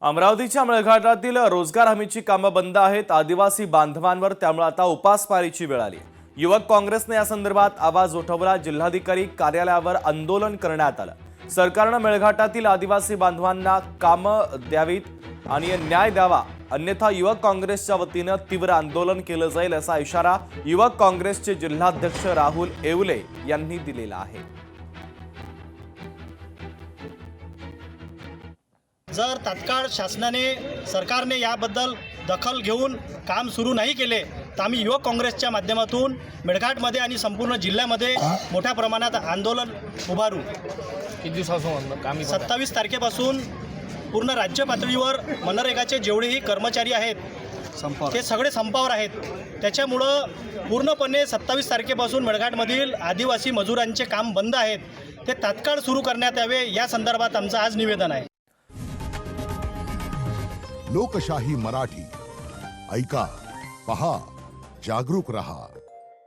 अमरावतीच्या मेळघाटातील रोजगार हमीची कामं बंद आहेत। आदिवासी बांधवांवर त्यामुळे आता उपासमारीची वेळ आली। युवक काँग्रेसने या संदर्भात आवाज उठवला। जिल्हाधिकारी कार्यालयावर आंदोलन करण्यात आलं। सरकारने मेळघाटातील आदिवासी बांधवांना कामं द्यावीत आणि न्याय द्यावा, अन्यथा युवक काँग्रेसच्या वतीने तीव्र आंदोलन केलं जाईल असा इशारा युवक काँग्रेसचे जिल्हाध्यक्ष राहुल येवले यांनी दिलेला आहे। जर तात्काळ सरकारने याबद्दल दखल घेऊन काम सुरू नाही केले तर आम्ही युवक काँग्रेसच्या माध्यमातून मेळघाटमध्ये आणि संपूर्ण जिल्ह्यामध्ये मोठ्या प्रमाणात आंदोलन उभारू। किती दिवसापासून 27 तारखेपासून पूर्ण राज्य पातळीवर मनरेगाचे जेवढेही कर्मचारी आहेत ते सगळे संपावर आहेत। त्याच्यामुळं पूर्णपणे 27 तारखेपासून मेळघाटमधील आदिवासी मजुरांचे काम बंद आहेत, ते तात्काळ सुरू करण्यात यावे, या संदर्भात आमचं आज निवेदन आहे। लोकशाही मराठी ऐका, पहा, जागरूक रहा।